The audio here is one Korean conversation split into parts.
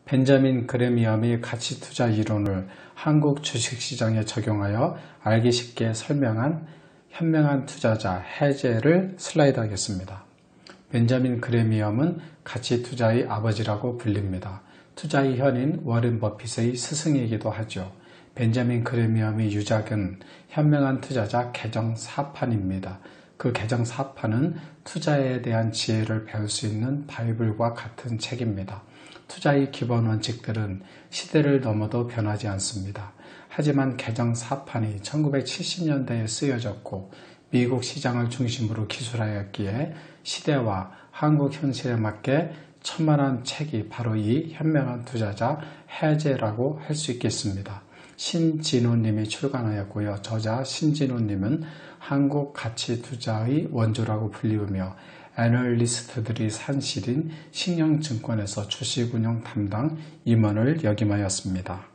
벤자민 그레미엄이 가치투자 이론을 한국 주식시장에 적용하여 알기 쉽게 설명한 현명한 투자자 해제를 슬라이드하겠습니다. 벤자민 그레미엄은 가치투자의 아버지라고 불립니다. 투자의 현인 워렌 버핏의 스승이기도 하죠. 벤자민 그레미엄의 유작은 현명한 투자자 개정 4판입니다. 그 개정 4판은 투자에 대한 지혜를 배울 수 있는 바이블과 같은 책입니다. 투자의 기본 원칙들은 시대를 넘어도 변하지 않습니다. 하지만 개정 4판이 1970년대에 쓰여졌고 미국 시장을 중심으로 기술하였기에 시대와 한국 현실에 맞게 천만한 책이 바로 이 현명한 투자자 해제라고 할 수 있겠습니다. 신진호님이 출간하였고요. 저자 신진호님은 한국 가치투자의 원조라고 불리우며 애널리스트들이 산실인 신영증권에서 주식운용 담당 임원을 역임하였습니다.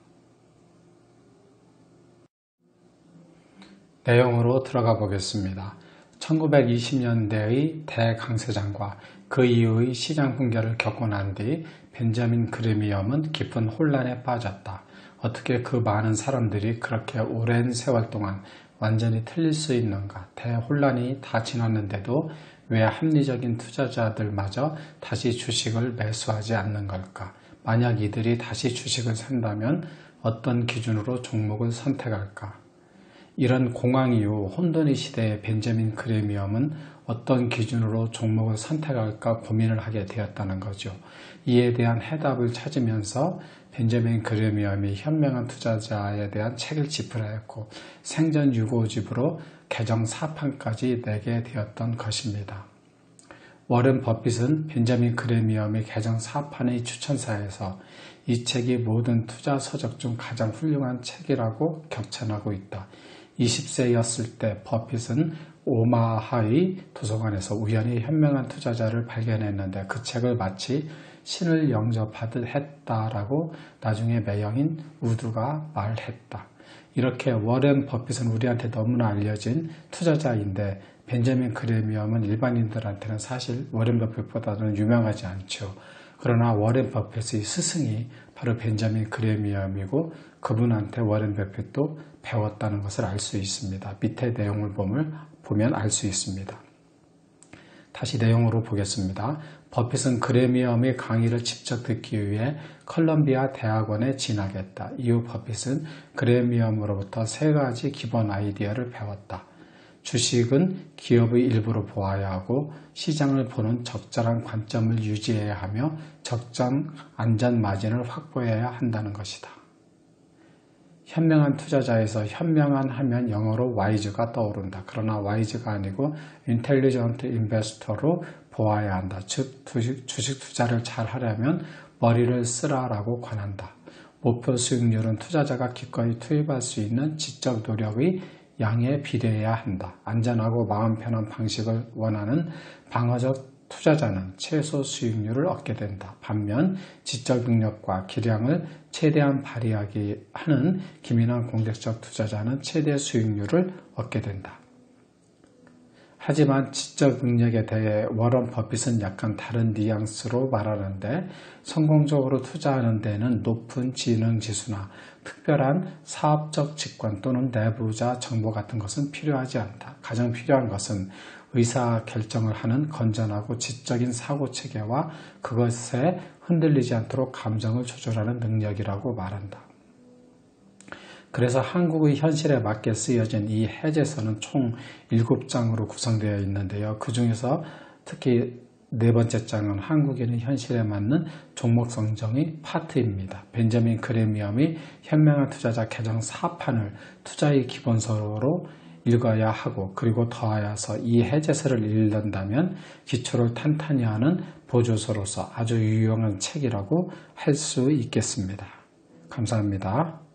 내용으로 들어가 보겠습니다. 1920년대의 대강세장과 그 이후의 시장 붕괴를 겪고 난 뒤 벤자민 그레미엄은 깊은 혼란에 빠졌다. 어떻게 그 많은 사람들이 그렇게 오랜 세월 동안 완전히 틀릴 수 있는가? 대혼란이 다 지났는데도 왜 합리적인 투자자들마저 다시 주식을 매수하지 않는 걸까? 만약 이들이 다시 주식을 산다면 어떤 기준으로 종목을 선택할까? 이런 공황 이후 혼돈의 시대에 벤자민 그레미엄은 어떤 기준으로 종목을 선택할까 고민을 하게 되었다는 거죠. 이에 대한 해답을 찾으면서 벤자민 그레미엄이 현명한 투자자에 대한 책을 집필하였고 생전 유고집으로 개정 4판까지 내게 되었던 것입니다. 워렌 버핏은 벤자민 그레미엄의 개정 4판의 추천사에서 이 책이 모든 투자 서적 중 가장 훌륭한 책이라고 격찬하고 있다. 20세였을 때 버핏은 오마하의 도서관에서 우연히 현명한 투자자를 발견했는데 그 책을 마치 신을 영접하듯 했다라고 나중에 매형인 우드가 말했다. 이렇게 워렌 버핏은 우리한테 너무나 알려진 투자자인데 벤자민 그레미엄은 일반인들한테는 사실 워렌 버핏보다는 유명하지 않죠. 그러나 워렌 버핏의 스승이 바로 벤자민 그레미엄이고 그분한테 워렌 버핏도 배웠다는 것을 알 수 있습니다. 밑에 내용을 보면 알 수 있습니다. 다시 내용으로 보겠습니다. 버핏은 그레미엄의 강의를 직접 듣기 위해 컬럼비아 대학원에 진학했다. 이후 버핏은 그레미엄으로부터 3가지 기본 아이디어를 배웠다. 주식은 기업의 일부로 보아야 하고 시장을 보는 적절한 관점을 유지해야 하며 적정 안전 마진을 확보해야 한다는 것이다. 현명한 투자자에서 현명한 하면 영어로 wise가 떠오른다. 그러나 wise가 아니고 intelligent investor로 보아야 한다. 즉 주식 투자를 잘 하려면 머리를 쓰라라고 권한다. 목표 수익률은 투자자가 기꺼이 투입할 수 있는 지적 노력의 양에 비례해야 한다. 안전하고 마음 편한 방식을 원하는 방어적 투자자는 최소 수익률을 얻게 된다. 반면 지적 능력과 기량을 최대한 발휘하게 하는 기민한 공격적 투자자는 최대 수익률을 얻게 된다. 하지만 지적 능력에 대해 워런 버핏은 약간 다른 뉘앙스로 말하는데 성공적으로 투자하는 데는 높은 지능 지수나 특별한 사업적 직관 또는 내부자 정보 같은 것은 필요하지 않다. 가장 필요한 것은 의사결정을 하는 건전하고 지적인 사고체계와 그것에 흔들리지 않도록 감정을 조절하는 능력이라고 말한다. 그래서 한국의 현실에 맞게 쓰여진 이 해제서는 총 7장으로 구성되어 있는데요. 그 중에서 특히 4번째 장은 한국인의 현실에 맞는 종목 선정의 파트입니다. 벤자민 그레미엄이 현명한 투자자 개정 4판을 투자의 기본서로 읽어야 하고 그리고 더하여서 이 해제서를 읽는다면 기초를 탄탄히 하는 보조서로서 아주 유용한 책이라고 할 수 있겠습니다. 감사합니다.